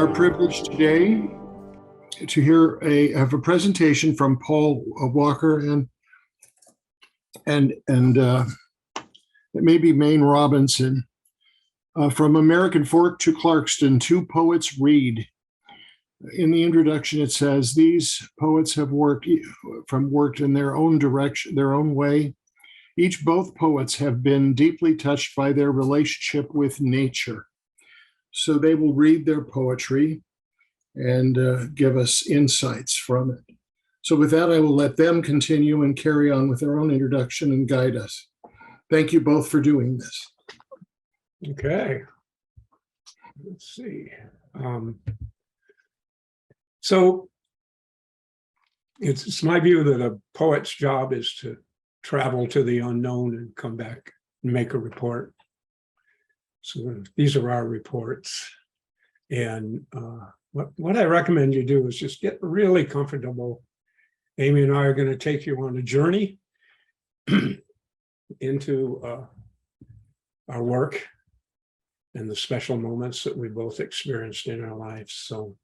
are privileged today to have a presentation from Paul Walker and maybe Mayne Robinson from American Fork to Clarkston. Two poets read. In the introduction, it says these poets have worked in their own direction, their own way. Both poets have been deeply touched by their relationship with nature. So they will read their poetry and give us insights from it. So with that, I will let them continue and carry on with their own introduction and guide us. Thank you both for doing this. Okay. Let's see. So it's my view that a poet's job is to travel to the unknown and come back and make a report. So these are our reports. And what I recommend you do is just get really comfortable. Amy and I are going to take you on a journey into our work and the special moments that we both experienced in our lives. So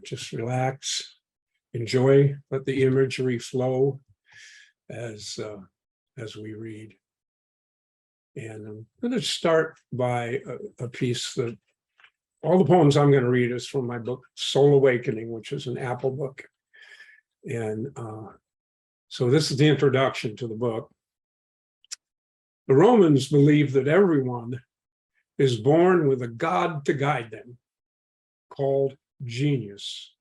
just relax, enjoy, let the imagery flow as we read. And I'm going to start by a piece that all the poems I'm going to read is from my book, Soul Awakening, which is an Apple book. And so this is the introduction to the book. The Romans believed that everyone is born with a god to guide them, called genius.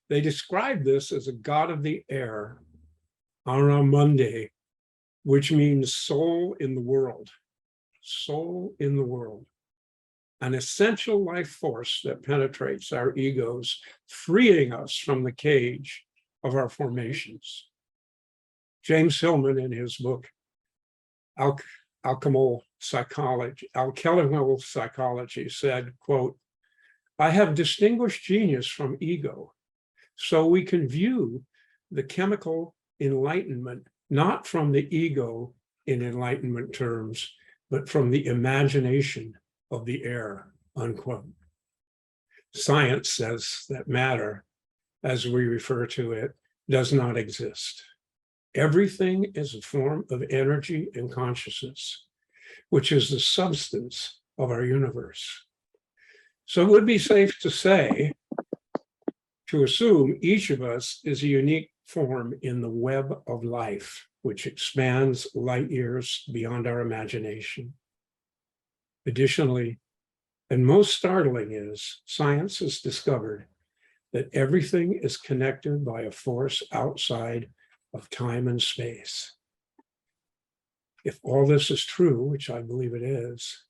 They describe this as a god of the air, Ara Mundi, which means soul in the world. Soul in the world. An essential life force that penetrates our egos, freeing us from the cage of our formations. James Hillman, in his book, Alchemical Psychology, said, quote, "I have distinguished genius from ego, so we can view the chemical enlightenment not from the ego in enlightenment terms, but from the imagination of the air," unquote. Science says that matter, as we refer to it, does not exist. Everything is a form of energy and consciousness, which is the substance of our universe. So it would be safe to assume each of us is a unique form in the web of life, which expands light years beyond our imagination. Additionally, and most startling is, science has discovered that everything is connected by a force outside of time and space. If all this is true, which I believe it is,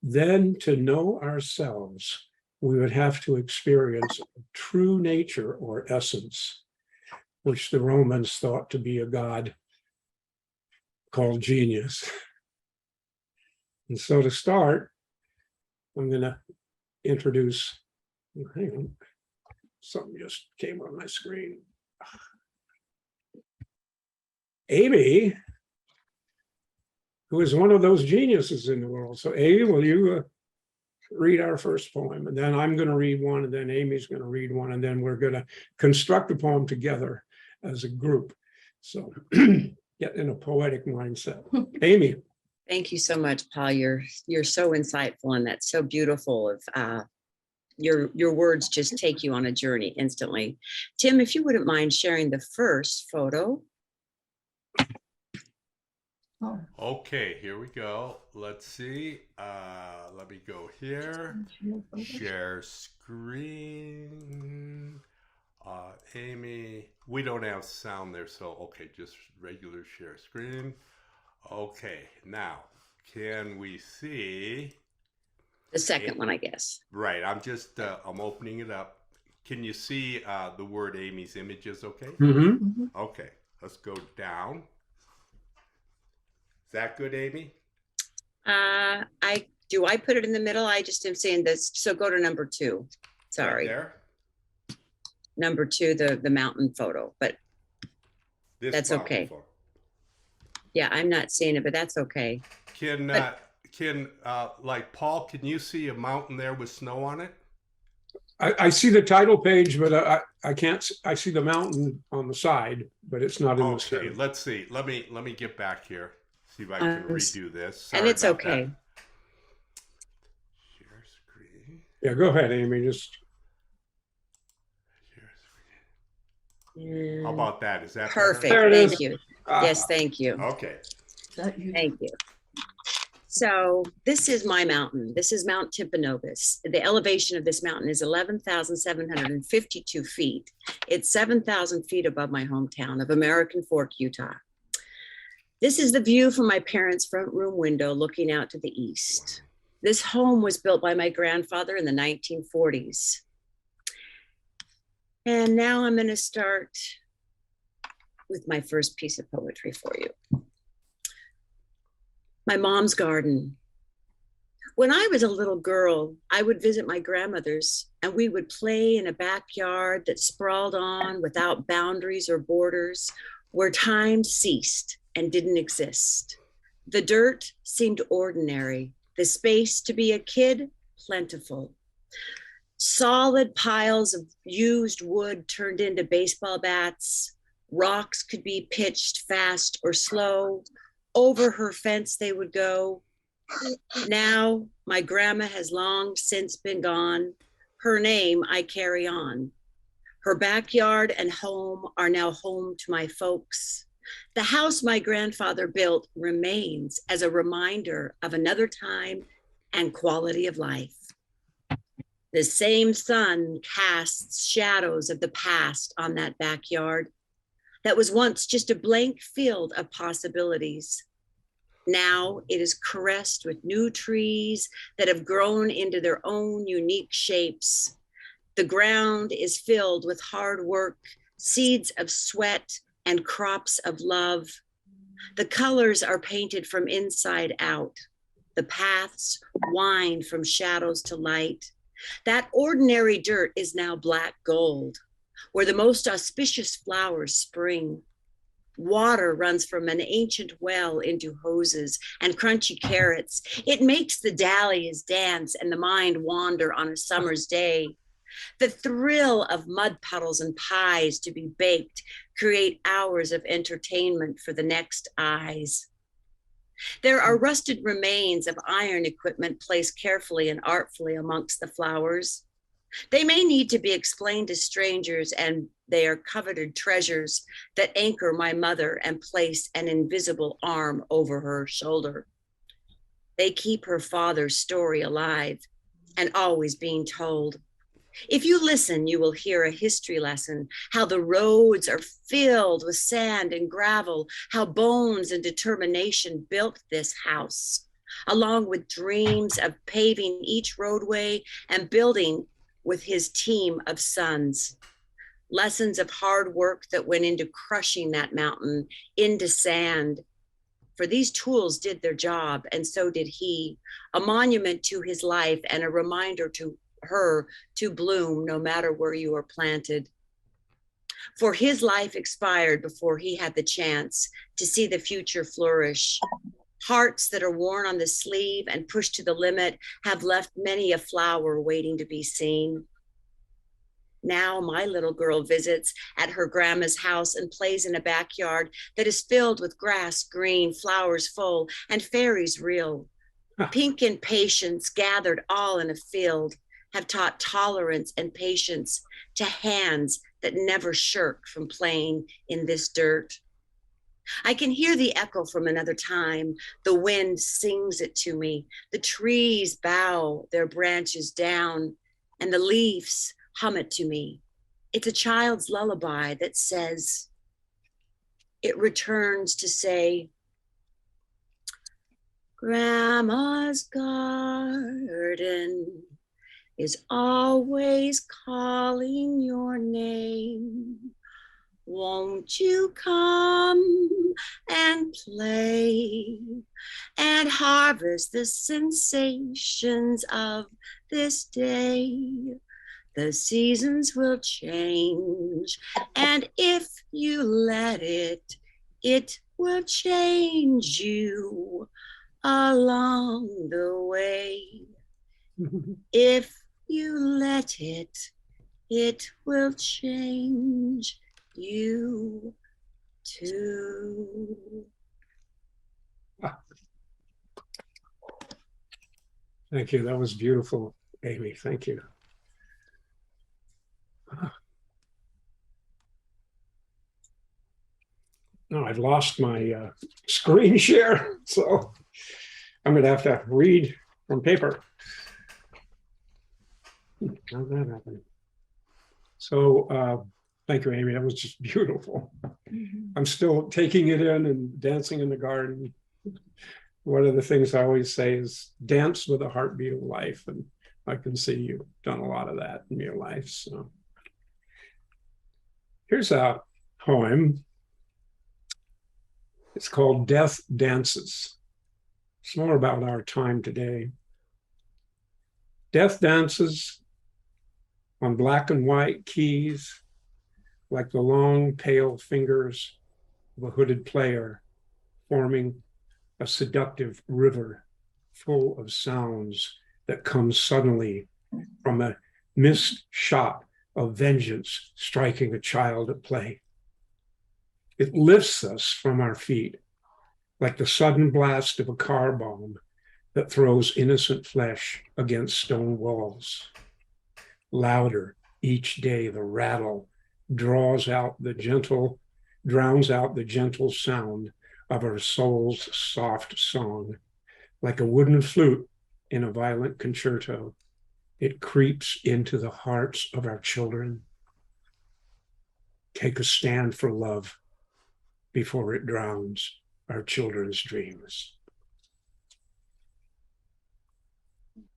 then to know ourselves, we would have to experience true nature or essence, which the Romans thought to be a god called genius. And so to start, I'm going to introduce, hang on, something just came on my screen. Amy, who is one of those geniuses in the world. So Amy, will you read our first poem? And then I'm going to read one, and then Amy's going to read one, and then we're going to construct a poem together as a group. So get in a poetic mindset. Amy. Thank you so much, Paul. You're so insightful, and that's so beautiful. Your words just take you on a journey instantly. Tim, if you wouldn't mind sharing the first photo. Okay, here we go. Let's see. Let me go here. Share screen. Amy, we don't have sound there, so okay, just regular share screen. Okay, now can we see The second one, I guess. Right, I'm opening it up. Can you see the word Amy's images? Okay. Mm-hmm. Okay, let's go down. Is that good, Amy? I put it in the middle? I just am saying this. So go to number 2. Sorry. Right there. Number 2, the mountain photo, but that's okay. Photo. Yeah, I'm not seeing it, but that's okay. Like Paul, can you see a mountain there with snow on it? I see the title page, but I can't, I see the mountain on the side, but it's not in the Okay, center. let's see. Let me get back here. See if I can redo this. And Sorry it's about okay. that. Share screen. Yeah, go ahead, Amy, just, Share screen. How And about that? Is that perfect. There it Thank is. you. ah, Yes, thank you. better? Okay. Thank you. So this is my mountain. This is Mount Timpanogos. The elevation of this mountain is 11,752 feet. It's 7,000 feet above my hometown of American Fork, Utah. This is the view from my parents' front room window looking out to the east. This home was built by my grandfather in the 1940s. And now I'm going to start with my first piece of poetry for you. My mom's garden. When I was a little girl, I would visit my grandmother's and we would play in a backyard that sprawled on without boundaries or borders, where time ceased and didn't exist. The dirt seemed ordinary, the space to be a kid, plentiful. Solid piles of used wood turned into baseball bats. Rocks could be pitched fast or slow. Over her fence they would go. Now my grandma has long since been gone. Her name I carry on. Her backyard and home are now home to my folks. The house my grandfather built remains as a reminder of another time and quality of life. The same sun casts shadows of the past on that backyard that was once just a blank field of possibilities. Now it is caressed with new trees that have grown into their own unique shapes. The ground is filled with hard work, seeds of sweat, and crops of love. The colors are painted from inside out. The paths wind from shadows to light. That ordinary dirt is now black gold, where the most auspicious flowers spring. Water runs from an ancient well into hoses and crunchy carrots. It makes the dahlias dance and the mind wander on a summer's day. The thrill of mud puddles and pies to be baked create hours of entertainment for the next eyes. There are rusted remains of iron equipment placed carefully and artfully amongst the flowers. They may need to be explained to strangers, and they are coveted treasures that anchor my mother and place an invisible arm over her shoulder. They keep her father's story alive and always being told. If you listen, you will hear a history lesson, how the roads are filled with sand and gravel, how bones and determination built this house, along with dreams of paving each roadway and building with his team of sons. Lessons of hard work that went into crushing that mountain into sand. For these tools did their job, and so did he, a monument to his life and a reminder to her to bloom no matter where you are planted. For his life expired before he had the chance to see the future flourish. Hearts that are worn on the sleeve and pushed to the limit have left many a flower waiting to be seen. Now my little girl visits at her grandma's house and plays in a backyard that is filled with grass green, flowers full, and fairies real. Pink and patience gathered all in a field have taught tolerance and patience to hands that never shirk from playing in this dirt. I can hear the echo from another time. The wind sings it to me. The trees bow their branches down, and the leaves hum it to me. It's a child's lullaby that says, it returns to say, Grandma's garden is always calling your name. Won't you come and play and harvest the sensations of this day? The seasons will change, and if you let it, it will change you along the way. If you let it will change you too. Thank you. That was beautiful, Amy. Thank you. No, I've lost my screen share, so I'm going to have to read from paper. How'd that happen? So thank you, Amy. That was just beautiful. I'm still taking it in and dancing in the garden. One of the things I always say is dance with the heartbeat of life. And I can see you've done a lot of that in your life. So here's a poem. It's called Death Dances. It's more about our time today. Death dances on black and white keys, like the long, pale fingers of a hooded player, forming a seductive river full of sounds that comes suddenly from a missed shot of vengeance striking a child at play. It lifts us from our feet like the sudden blast of a car bomb that throws innocent flesh against stone walls. Louder each day, the rattle drowns out the gentle sound of our soul's soft song. Like a wooden flute in a violent concerto, it creeps into the hearts of our children. Take a stand for love before it drowns our children's dreams.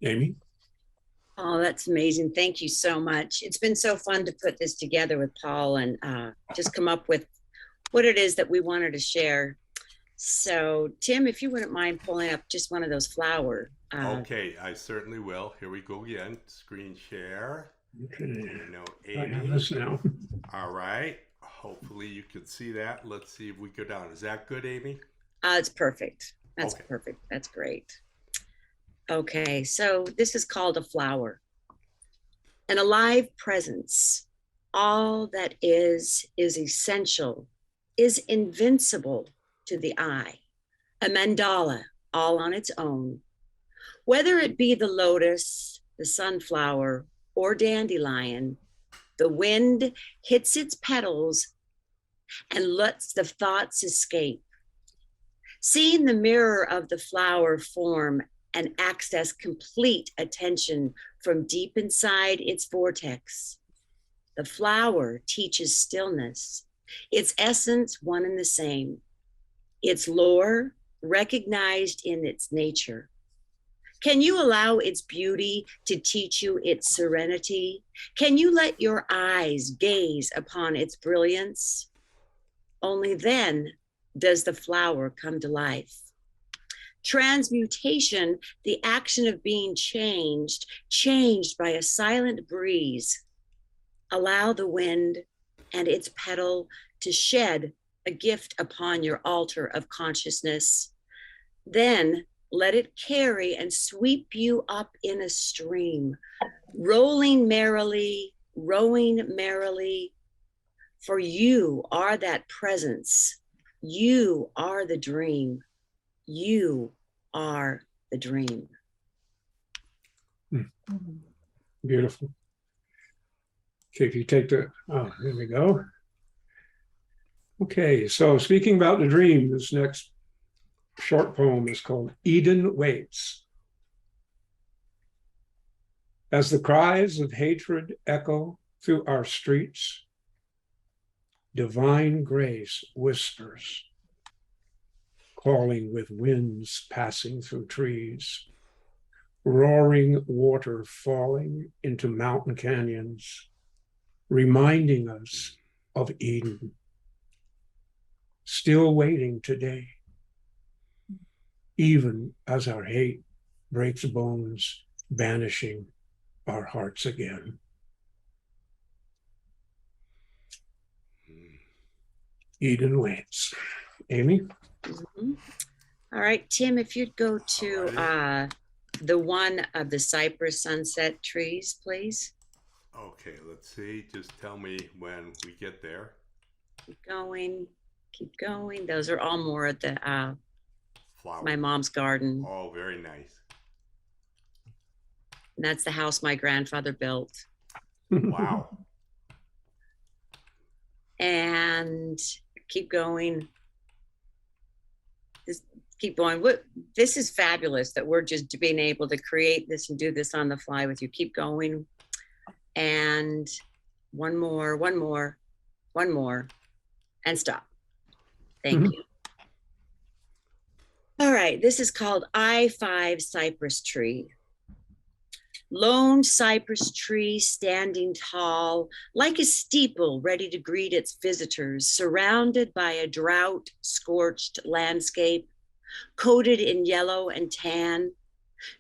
Amy? Oh, that's amazing. Thank you so much. It's been so fun to put this together with Paul and just come up with what it is that we wanted to share. So, Tim, if you wouldn't mind pulling up just one of those flower. Okay, I certainly will. Here we go again. Screen share. Okay. I have Amy. this now. All right. Hopefully you can see that. Let's see if we go down. Is that good, Amy? It's perfect. That's Okay. perfect. That's great. Okay, so this is called a flower. An alive presence. All that is essential, is invincible to the eye. A mandala all on its own. Whether it be the lotus, the sunflower, or dandelion, the wind hits its petals and lets the thoughts escape. Seeing the mirror of the flower form and access complete attention from deep inside its vortex. The flower teaches stillness, its essence one and the same, its lore recognized in its nature. Can you allow its beauty to teach you its serenity? Can you let your eyes gaze upon its brilliance? Only then does the flower come to life. Transmutation, the action of being changed by a silent breeze. Allow the wind and its petal to shed a gift upon your altar of consciousness. Then let it carry and sweep you up in a stream, rolling merrily, rowing merrily, for you are that presence. You are the dream. You are the dream. Beautiful. Okay, if you take the, oh, there we go. Okay, so speaking about the dream, this next short poem is called Eden Waits. As the cries of hatred echo through our streets, divine grace whispers, calling with winds passing through trees, roaring water falling into mountain canyons, reminding us of Eden, still waiting today, even as our hate breaks bones, banishing our hearts again. Eden waits. Amy? Mm-hmm. All right, Tim, if you'd go to the one of the cypress sunset trees, please. Okay, let's see. Just tell me when we get there. Keep going, keep going. Those are all more at the Flower. my mom's garden. Oh, very nice. And that's the house my grandfather built. Wow. And keep going. Just keep going. This is fabulous that we're just being able to create this and do this on the fly with you. Keep going. And one more, one more, one more, and stop. Thank you. All right, this is called I-5 Cypress Tree. Lone cypress tree standing tall, like a steeple ready to greet its visitors, surrounded by a drought-scorched landscape, coated in yellow and tan.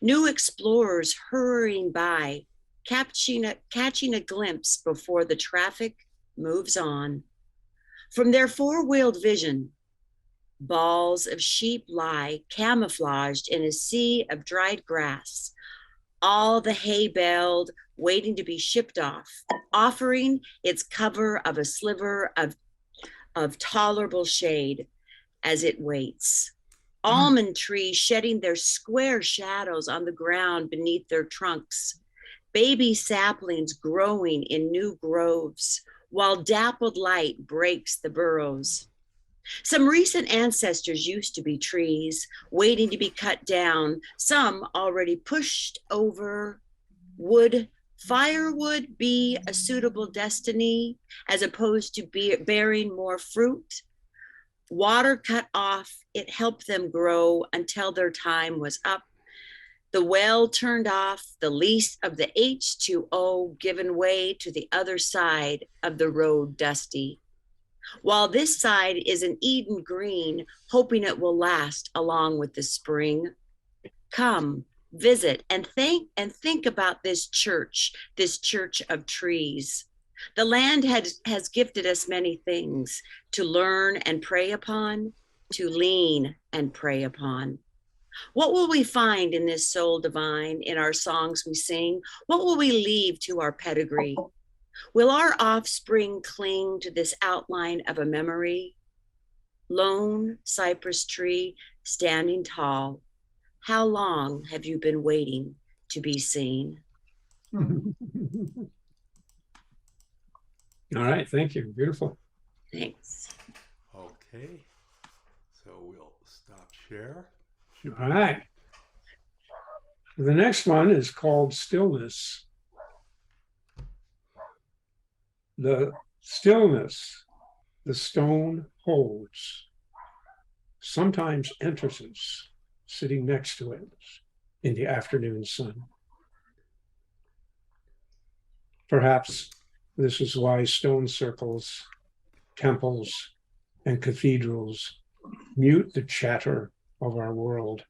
New explorers hurrying by, catching a glimpse before the traffic moves on. From their four-wheeled vision, balls of sheep lie camouflaged in a sea of dried grass, all the hay baled, waiting to be shipped off, offering its cover of a sliver of tolerable shade as it waits. Almond trees shedding their square shadows on the ground beneath their trunks, baby saplings growing in new groves, while dappled light breaks the burrows. Some recent ancestors used to be trees, waiting to be cut down, some already pushed over. Would firewood be a suitable destiny as opposed to bearing more fruit? Water cut off, it helped them grow until their time was up. The well turned off, the lease of the H2O given way to the other side of the road dusty. While this side is an Eden green, hoping it will last along with the spring. Come, visit, and think about this church of trees. The land has gifted us many things to learn and pray upon, to lean and pray upon. What will we find in this soul divine, in our songs we sing? What will we leave to our pedigree? Will our offspring cling to this outline of a memory? Lone cypress tree standing tall, how long have you been waiting to be seen? All right, thank you. Beautiful. Thanks. Okay, so we'll stop share. All right. The next one is called Stillness. The stillness the stone holds sometimes enters us, sitting next to it in the afternoon sun. Perhaps this is why stone circles, temples, and cathedrals mute the chatter of our world,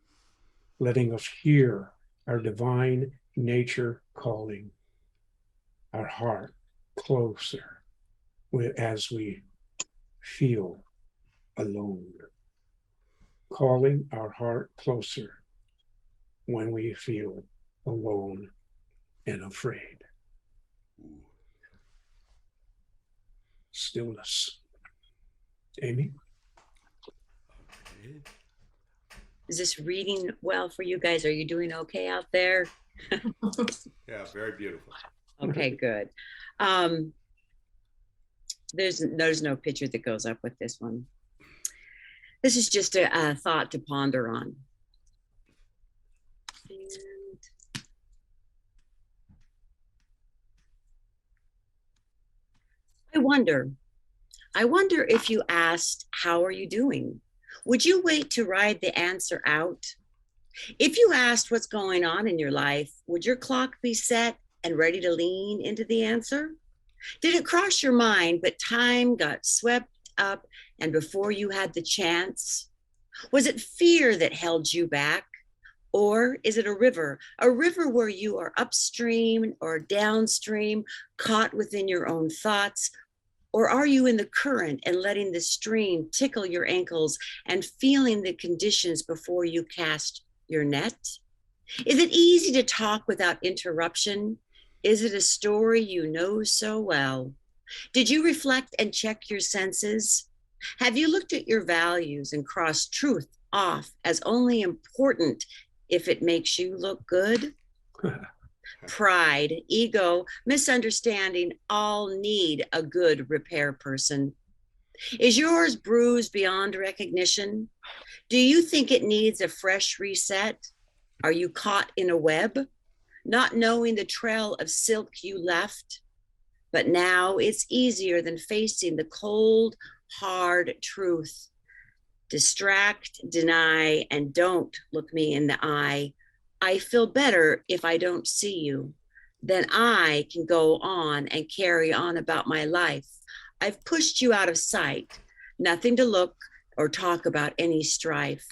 letting us hear our divine nature calling, our heart closer as we feel alone, calling our heart closer when we feel alone and afraid. Stillness. Amy? Okay. Is this reading well for you guys? Are you doing okay out there? Yeah, very beautiful. Okay, good. There's no picture that goes up with this one. This is just a thought to ponder on. And I wonder if you asked, how are you doing? Would you wait to ride the answer out? If you asked what's going on in your life, would your clock be set and ready to lean into the answer? Did it cross your mind, but time got swept up and before you had the chance? Was it fear that held you back? Or is it a river where you are upstream or downstream, caught within your own thoughts? Or are you in the current and letting the stream tickle your ankles and feeling the conditions before you cast your net? Is it easy to talk without interruption? Is it a story you know so well? Did you reflect and check your senses? Have you looked at your values and crossed truth off as only important if it makes you look good? Pride, ego, misunderstanding all need a good repair person. Is yours bruised beyond recognition? Do you think it needs a fresh reset? Are you caught in a web, not knowing the trail of silk you left? But now it's easier than facing the cold, hard truth. Distract, deny, and don't look me in the eye. I feel better if I don't see you. Then I can go on and carry on about my life. I've pushed you out of sight, nothing to look or talk about any strife.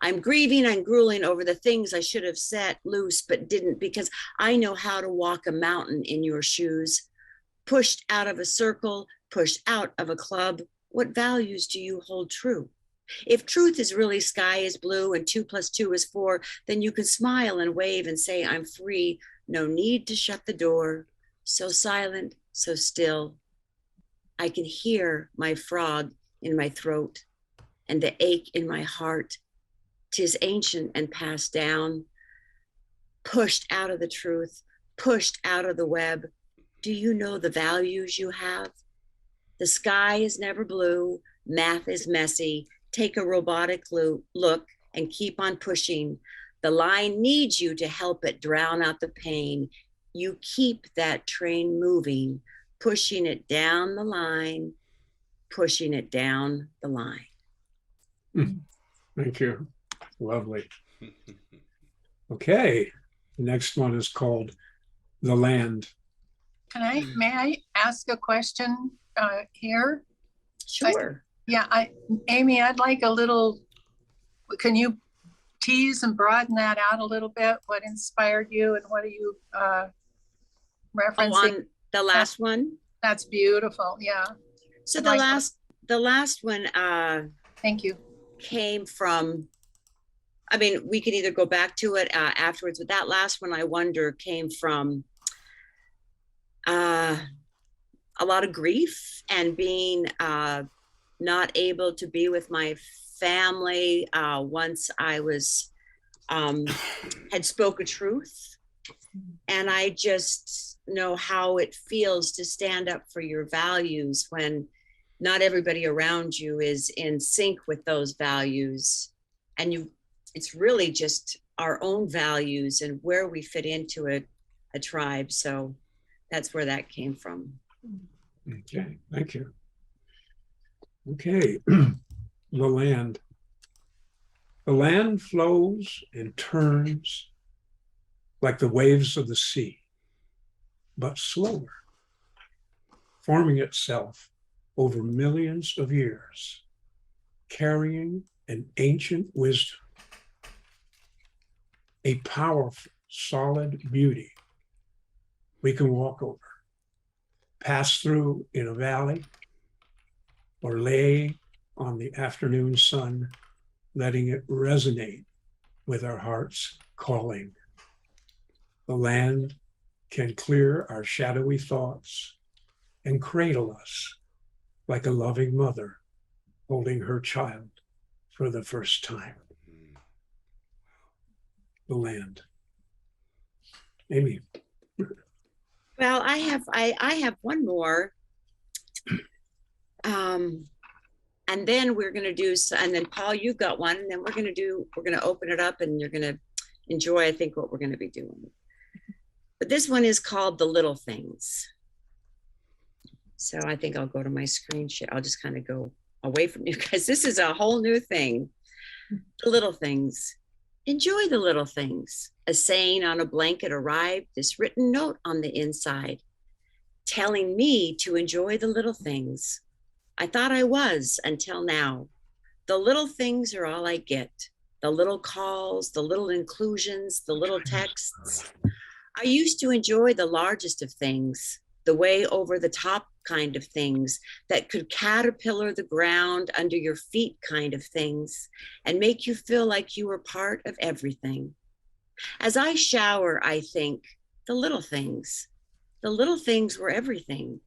I'm grieving and grueling over the things I should have set loose but didn't, because I know how to walk a mountain in your shoes. Pushed out of a circle, pushed out of a club. What values do you hold true? If truth is really sky is blue and 2 + 2 is 4, then you can smile and wave and say, I'm free. No need to shut the door. So silent, so still. I can hear my frog in my throat and the ache in my heart. 'Tis ancient and passed down. Pushed out of the truth, pushed out of the web. Do you know the values you have? The sky is never blue. Math is messy. Take a robotic look and keep on pushing. The line needs you to help it drown out the pain. You keep that train moving, pushing it down the line, pushing it down the line. Thank you. Lovely. Okay. The next one is called The Land. May I ask a question here? Sure. Amy, I'd like a little, can you tease and broaden that out a little bit? What inspired you and what are you referencing? On the last one? That's beautiful. Yeah. So the last one Thank you. came from, I mean, we could either go back to it afterwards, but that last one, I wonder, came from a lot of grief and being not able to be with my family once I was had spoke a truth. And I just know how it feels to stand up for your values when not everybody around you is in sync with those values. And it's really just our own values and where we fit into a tribe. So that's where that came from. Okay, thank you. Okay, the land. The land flows and turns like the waves of the sea, but slower, forming itself over millions of years, carrying an ancient wisdom, a powerful, solid beauty we can walk over, pass through in a valley, or lay on the afternoon sun, letting it resonate with our hearts calling. The land can clear our shadowy thoughts and cradle us like a loving mother holding her child for the first time. The land. Amy. Well, I have one more. And then we're going to do, and then Paul, you've got one, and then we're going to open it up and you're going to enjoy, I think, what we're going to be doing. But this one is called The Little Things. So I think I'll go to my screen share. I'll just kind of go away from you guys. This is a whole new thing. The little things. Enjoy the little things. A saying on a blanket arrived, this written note on the inside, telling me to enjoy the little things. I thought I was until now. The little things are all I get. The little calls, the little inclusions, the little texts. I used to enjoy the largest of things, the way over the top kind of things that could caterpillar the ground under your feet kind of things and make you feel like you were part of everything. As I shower, I think the little things. The little things were everything.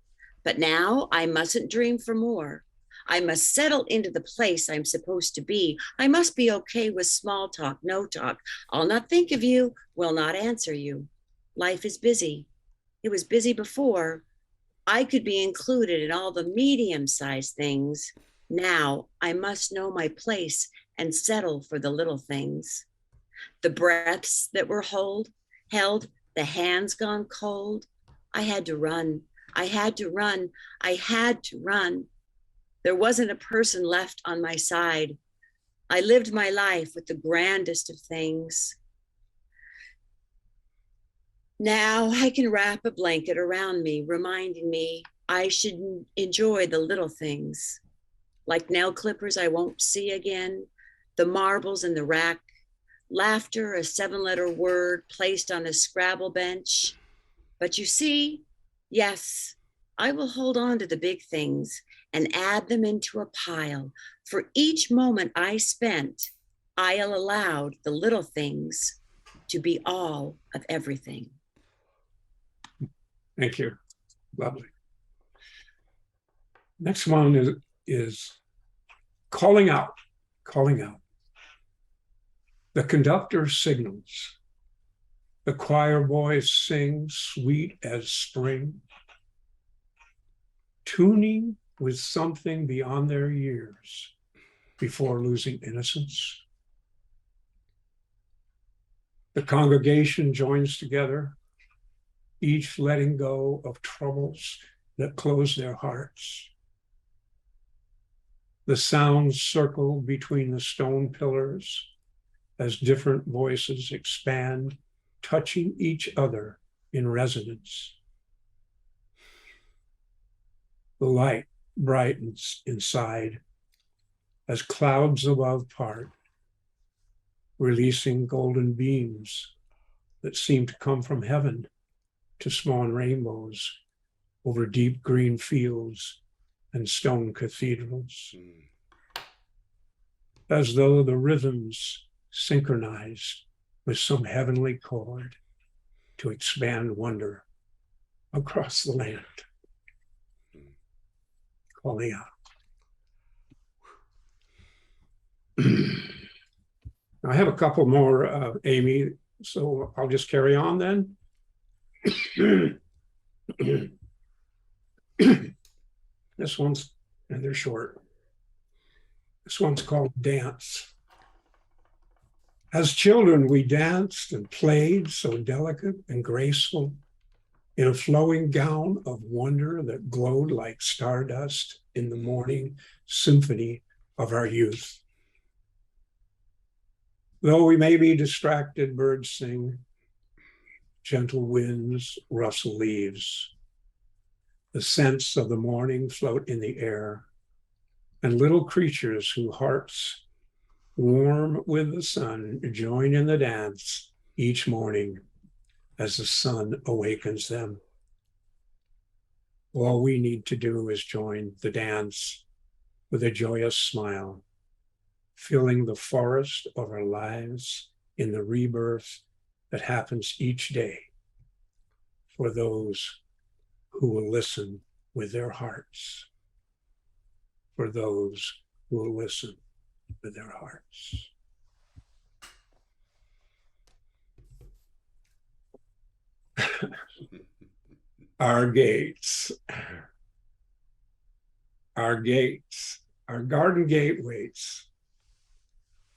But now I mustn't dream for more. I must settle into the place I'm supposed to be. I must be okay with small talk, no talk. I'll not think of you, will not answer you. Life is busy. It was busy before. I could be included in all the medium-sized things. Now I must know my place and settle for the little things. The breaths that were held, the hands gone cold. I had to run. I had to run. I had to run. There wasn't a person left on my side. I lived my life with the grandest of things. Now I can wrap a blanket around me, reminding me I should enjoy the little things, like nail clippers I won't see again, the marbles in the rack, laughter, a 7-letter word placed on a Scrabble bench. But you see, yes, I will hold on to the big things and add them into a pile. For each moment I spent, I'll allow the little things to be all of everything. Thank you. Lovely. Next one is calling out, calling out. The conductor signals. The choir boys sing sweet as spring, tuning with something beyond their years before losing innocence. The congregation joins together, each letting go of troubles that close their hearts. The sounds circle between the stone pillars as different voices expand, touching each other in resonance. The light brightens inside as clouds above part, releasing golden beams that seem to come from heaven to spawn rainbows over deep green fields and stone cathedrals. As though the rhythms synchronized with some heavenly chord to expand wonder across the land. Calling out. I have a couple more, Amy, so I'll just carry on then. This one's, and they're short. This one's called Dance. As children, we danced and played so delicate and graceful in a flowing gown of wonder that glowed like stardust in the morning symphony of our youth. Though we may be distracted, birds sing, gentle winds rustle leaves. The scents of the morning float in the air, and little creatures whose hearts warm with the sun join in the dance each morning as the sun awakens them. All we need to do is join the dance with a joyous smile, filling the forest of our lives in the rebirth that happens each day for those who will listen with their hearts, for those who will listen with their hearts. Our gates, our garden gate waits,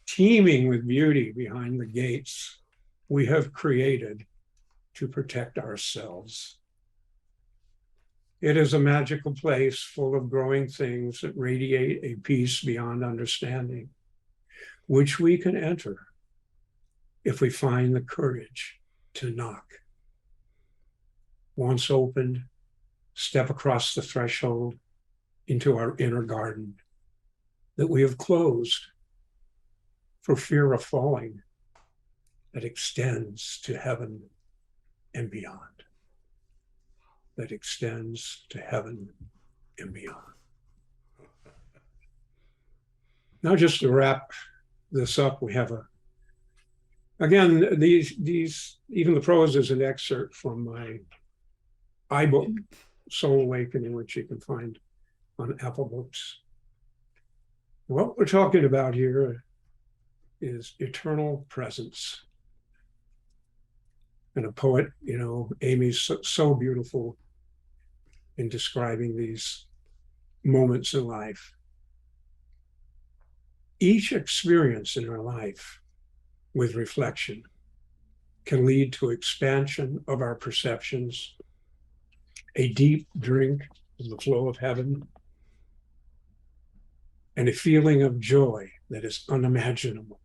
teeming with beauty behind the gates we have created to protect ourselves. It is a magical place full of growing things that radiate a peace beyond understanding, which we can enter if we find the courage to knock. Once opened, step across the threshold into our inner garden that we have closed for fear of falling, that extends to heaven and beyond. That extends to heaven and beyond. Now, just to wrap this up, we have Again, these even the prose is an excerpt from my iBook, Soul Awakening, which you can find on Apple Books. What we're talking about here is eternal presence. And a poet, you know, Amy's so beautiful in describing these moments in life. Each experience in our life with reflection can lead to expansion of our perceptions, a deep drink of the flow of heaven, and a feeling of joy that is unimaginable.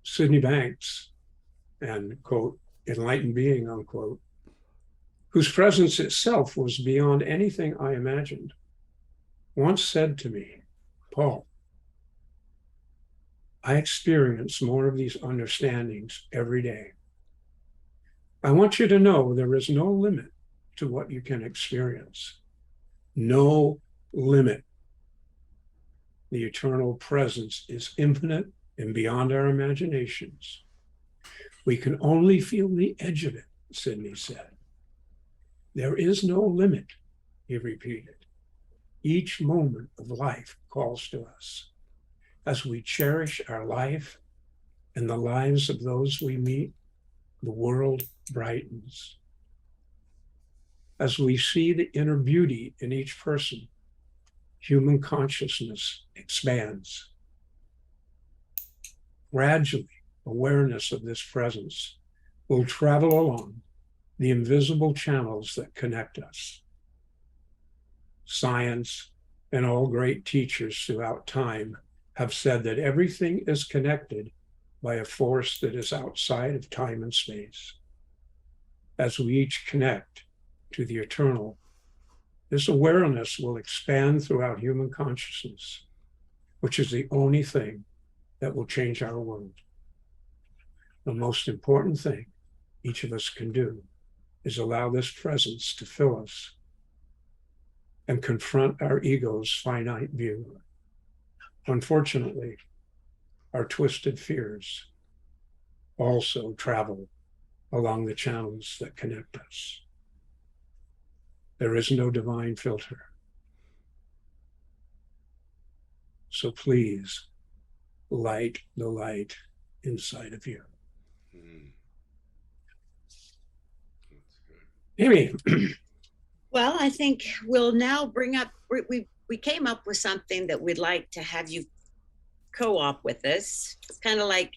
Sydney Banks, and quote, enlightened being, unquote, whose presence itself was beyond anything I imagined, once said to me, Paul, I experience more of these understandings every day. I want you to know there is no limit to what you can experience. No limit. The eternal presence is infinite and beyond our imaginations. We can only feel the edge of it, Sydney said. There is no limit, he repeated. Each moment of life calls to us. As we cherish our life and the lives of those we meet, the world brightens. As we see the inner beauty in each person, human consciousness expands. Gradually, awareness of this presence will travel along the invisible channels that connect us. Science and all great teachers throughout time have said that everything is connected by a force that is outside of time and space. As we each connect to the eternal, this awareness will expand throughout human consciousness, which is the only thing that will change our world. The most important thing each of us can do is allow this presence to fill us and confront our ego's finite view. Unfortunately, our twisted fears also travel along the channels that connect us. There is no divine filter. So please light the light inside of you. Amy. Well, I think we'll now bring up, we came up with something that we'd like to have you co-op with us. It's kind of like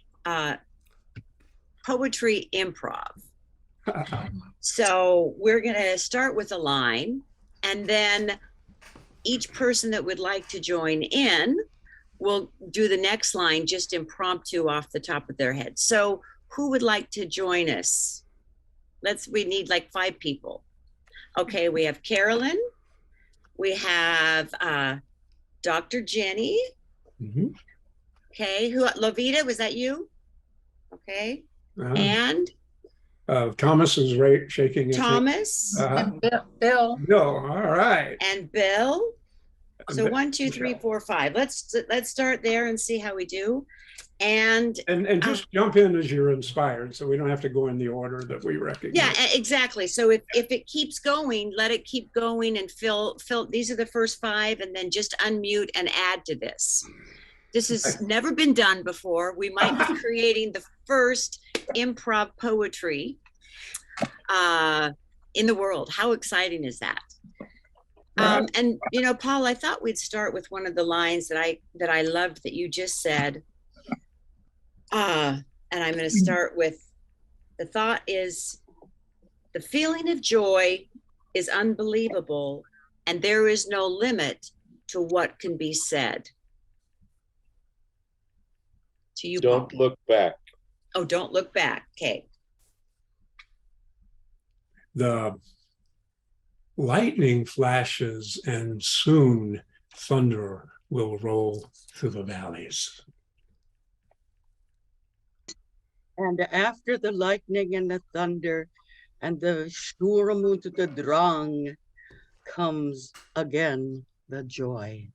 poetry improv. So we're going to start with a line, and then each person that would like to join in will do the next line just impromptu off the top of their head. So who would like to join us? We need like 5 people. Okay, we have Carolyn, we have Dr. Jenny. Mm-hmm. Okay, Lovita, was that you? Okay, and Thomas is shaking his Thomas. And Bill. No, all right. And Bill. So And 1, 2, 3, 4, 5. Let's start there and see how we do. And just jump in as you're inspired, so we don't have to go in the order that we recognize. yeah, exactly. So if it keeps going, let it keep going and fill. These are the first 5, and then just unmute and add to this. This has never been done before. We might be creating the first improv poetry in the world. How exciting is that? And you know, Paul, I thought we'd start with one of the lines that I loved that you just said. And I'm going to start with, the thought is, the feeling of joy is unbelievable, and there is no limit to what can be said. To you, Don't Paul. look back. Oh, don't look back. Okay. The lightning flashes, and soon thunder will roll through the valleys. And after the lightning and the thunder and the Sturm und the Drang comes again the joy.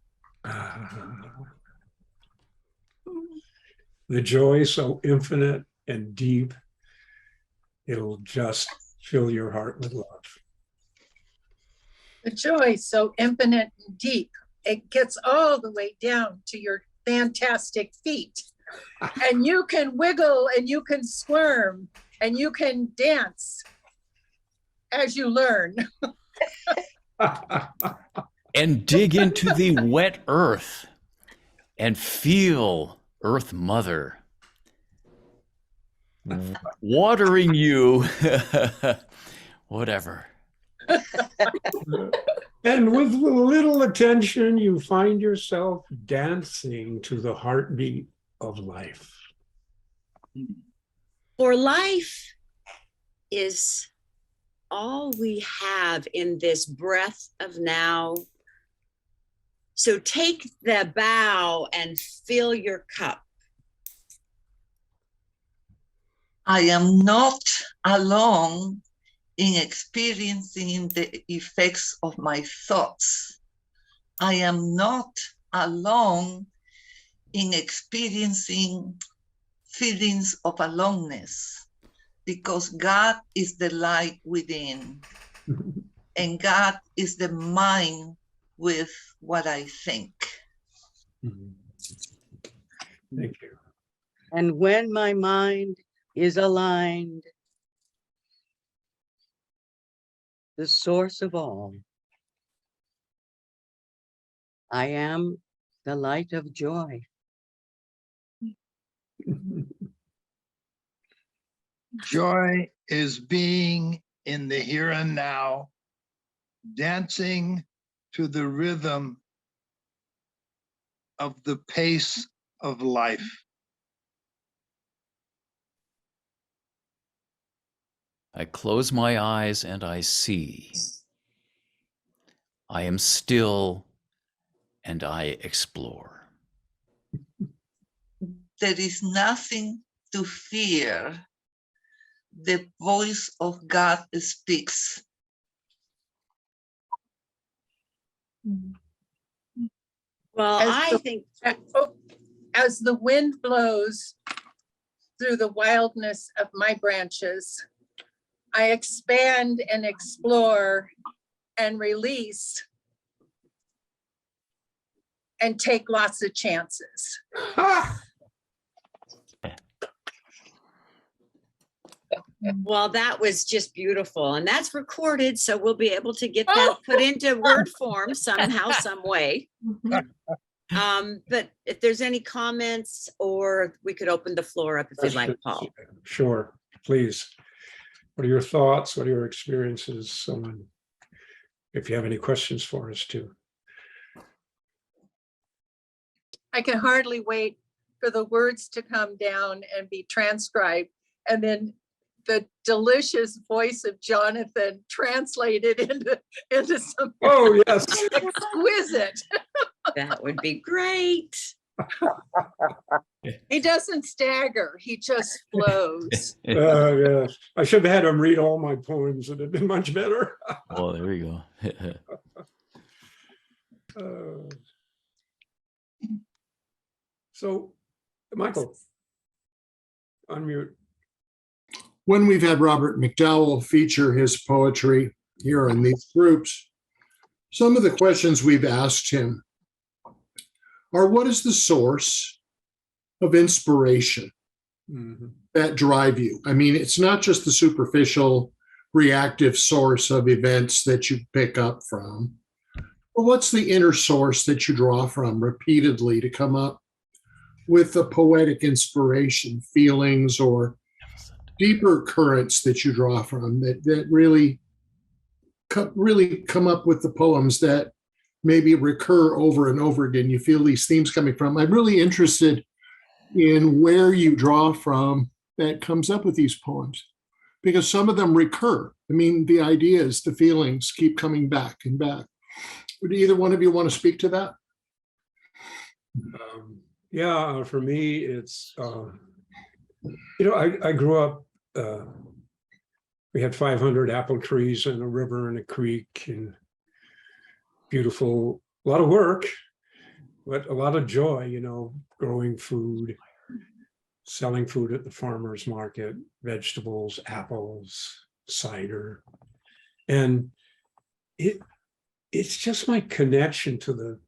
The joy so infinite and deep, it'll just fill your heart with love. The joy so infinite and deep, it gets all the way down to your fantastic feet. And you can wiggle and you can squirm and you can dance as you learn. And dig into the wet earth and feel Earth Mother watering you. Whatever. And with little attention, you find yourself dancing to the heartbeat of life. For life is all we have in this breath of now. So take the bow and fill your cup. I am not alone in experiencing the effects of my thoughts. I am not alone in experiencing feelings of aloneness, because God is the light within, and God is the mind with what I think. Thank you. And when my mind is aligned, the source of all, I am the light of joy. Joy is being in the here and now, dancing to the rhythm of the pace of life. I close my eyes and I see. I am still and I explore. There is nothing to fear. The voice of God speaks. Well, As I the- think As the wind blows through the wildness of my branches, I expand and explore and release and take lots of chances. well, that was just beautiful. And that's recorded, so we'll be able to get that put into word form somehow, some way. But if there's any comments, or we could open the floor up if you'd like, Paul. Sure, please. What are your thoughts? What are your experiences? Someone, if you have any questions for us too. I can hardly wait for the words to come down and be transcribed, and then the delicious voice of Jonathan translated into something Oh, yes. exquisite. That would be great. He doesn't stagger, he just flows. Yes. I should have had him read all my poems. It'd have been much better. Oh, there we go. So, Michael, unmute. When we've had Robert McDowell feature his poetry here in these groups, some of the questions we've asked him are, what is the source of inspiration that drive you? I mean, it's not just the superficial reactive source of events that you pick up from, but what's the inner source that you draw from repeatedly to come up with a poetic inspiration, feelings, or deeper currents that you draw from that really come up with the poems that maybe recur over and over again? You feel these themes coming from. I'm really interested in where you draw from that comes up with these poems, because some of them recur. I mean, the ideas, the feelings keep coming back and back. Would either one of you want to speak to that? Yeah, for me, it's, I grew up, we had 500 apple trees and a river and a creek and beautiful, a lot of work, but a lot of joy, growing food. selling food at the farmer's market, vegetables, apples, cider. And it's just my connection to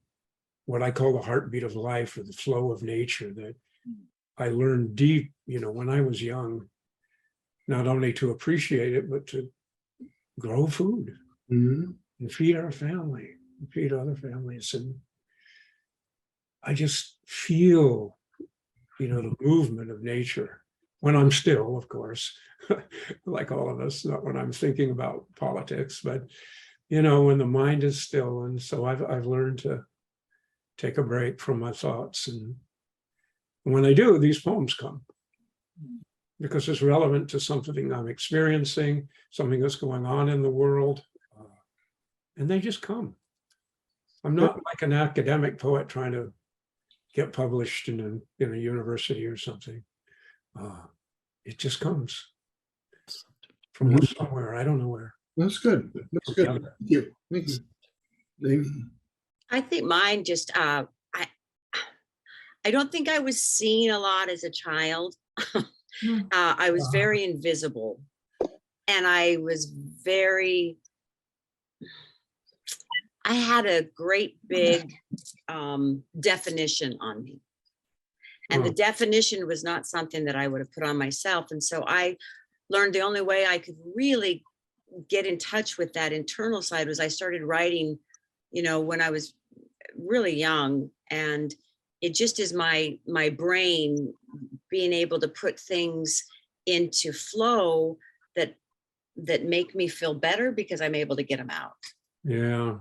what I call the heartbeat of life, or the flow of nature, that I learned deep, when I was young, not only to appreciate it, but to grow food Mhm. and feed our family, and feed other families. And I just feel, the movement of nature when I'm still, of course, like all of us, not when I'm thinking about politics, but, when the mind is still. And so I've learned to take a break from my thoughts. And when I do, these poems come because it's relevant to something I'm experiencing, something that's going on in the world. And they just come. I'm not like an academic poet trying to get published in a university or something. It just comes from somewhere. I don't know where. That's good. That's good. Thank you. Thank you. Amy? I think mine just, I don't think I was seen a lot as a child. I was very invisible, and I had a great big definition on me. And the definition was not something that I would have put on myself. And so I learned the only way I could really get in touch with that internal side was I started writing, when I was really young. And it just is my brain being able to put things into flow that make me feel better because I'm able to get them out. Yeah.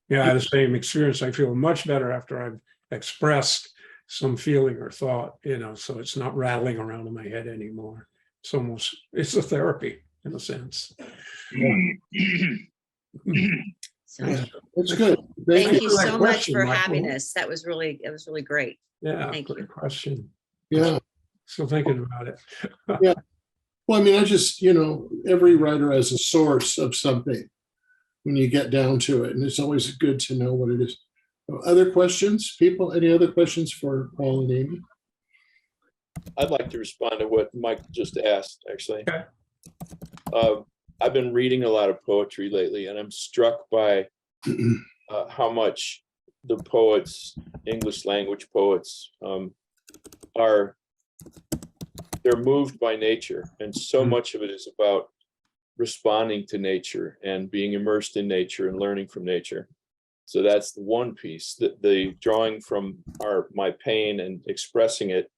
Yeah, I had the same experience. I feel much better after I've expressed some feeling or thought, so it's not rattling around in my head anymore. It's a therapy in a sense. So That's good. thank you for that so much question, for Michael. having us. It was really great. Yeah, Thank good you. question. Yeah. Still thinking about it. Yeah. Well, I mean, I just, every writer has a source of something when you get down to it. And it's always good to know what it is. Other questions, people? Any other questions for Paul and Amy? I'd like to respond to what Mike just asked, actually. Okay. I've been reading a lot of poetry lately, and I'm struck by how much the poets, English language poets, they're moved by nature. And so much of it is about responding to nature and being immersed in nature and learning from nature. So that's the one piece. The drawing from my pain and expressing it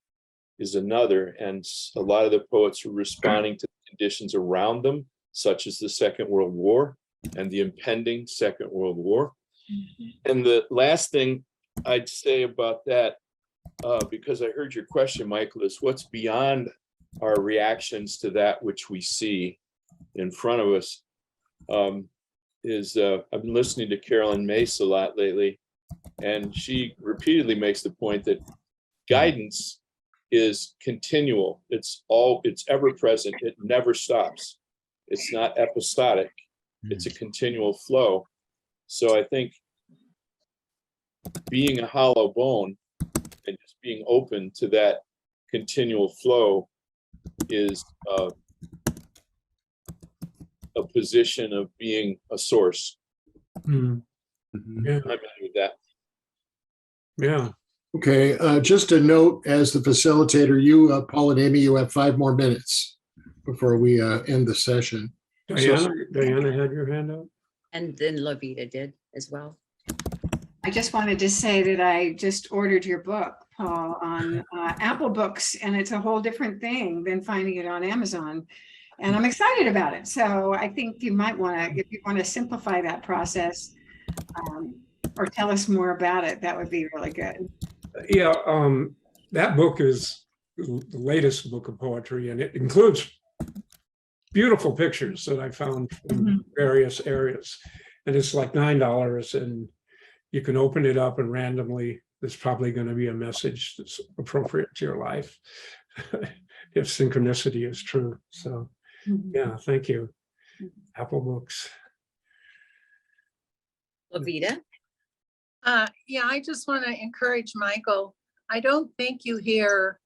is another. And a lot of the poets are responding to the conditions around them, such as the Second World War and the impending Second World War. And the last thing I'd say about that, because I heard your question, Michael, is what's beyond our reactions to that which we see in front of us. I've been listening to Carolyn Mace a lot lately, and she repeatedly makes the point that guidance is continual. It's ever present. It never stops. It's not episodic. It's a continual flow. So I think being a hollow bone and just being open to that continual flow is a position of being a source. Yeah. I'm happy with that. Yeah. Okay, just a note as the facilitator, you, Paul and Amy, you have 5 more minutes before we end the session. Diana had your hand up. And then Lavita did as well. I just wanted to say that I just ordered your book, Paul, on Apple Books, and it's a whole different thing than finding it on Amazon. And I'm excited about it. So I think you might want to, if you want to simplify that process or tell us more about it, that would be really good. Yeah, that book is the latest book of poetry, and it includes beautiful pictures that I found from various areas. And it's like $9, and you can open it up and randomly, there's probably going to be a message that's appropriate to your life if synchronicity is true. So yeah, thank you. Apple Books. Lavita? Yeah, I just want to encourage Michael. I don't think you hear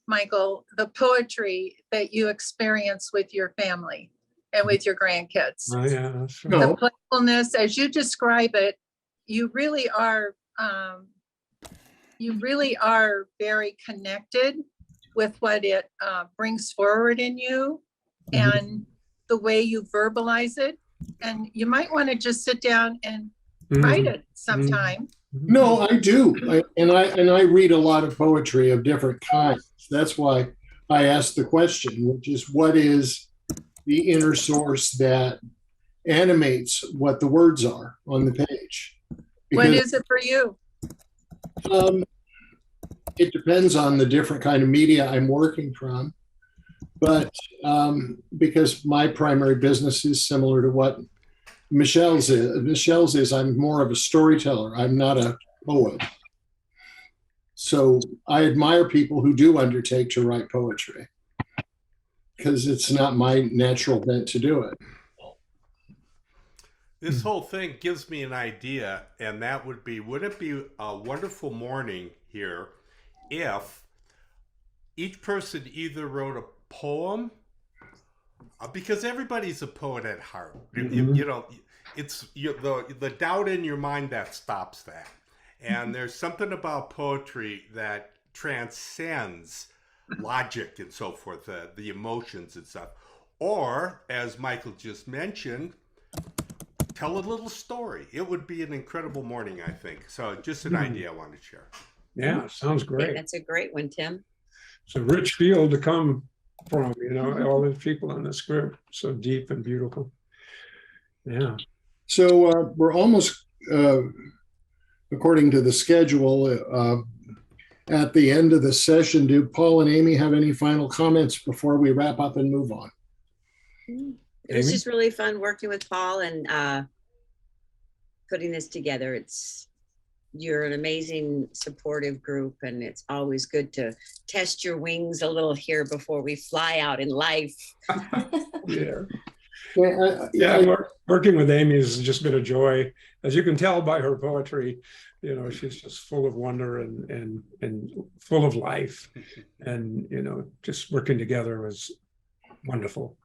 Michael, the poetry that you experience with your family and with your grandkids. Oh, yeah, that's right. No. The playfulness, as you describe it, you really are very connected with what it brings forward in you and the way you verbalize it. And you might want to just sit down and write it sometime. No, I do. And I read a lot of poetry of different kinds. That's why I asked the question, which is, what is the inner source that animates what the words are on the page? What Because, is it for you? it depends on the different kind of media I'm working from. But because my primary business is similar to what Michelle's is I'm more of a storyteller. I'm not a poet. So I admire people who do undertake to write poetry because it's not my natural bent to do it. This whole thing gives me an idea, and that would it be a wonderful morning here if each person either wrote a poem, because everybody's a poet at heart. You know, it's the doubt in your mind that stops that. And there's something about poetry that transcends logic and so forth, the emotions and stuff. Or, as Michael just mentioned, tell a little story. It would be an incredible morning, I think. So just an idea I want to share. Yeah, sounds great. That's a great one, Tim. It's a rich field to come from, you know, all the people in this group, so deep and beautiful. Yeah. So we're almost, according to the schedule, at the end of the session. Do Paul and Amy have any final comments before we wrap up and move on? It was Amy? just really fun working with Paul and putting this together. You're an amazing supportive group, and it's always good to test your wings a little here before we fly out in life. Yeah. Yeah, Working with Amy has just been a joy. As you can tell by her poetry, you know, she's just full of wonder and full of life. And, you know, just working together was wonderful.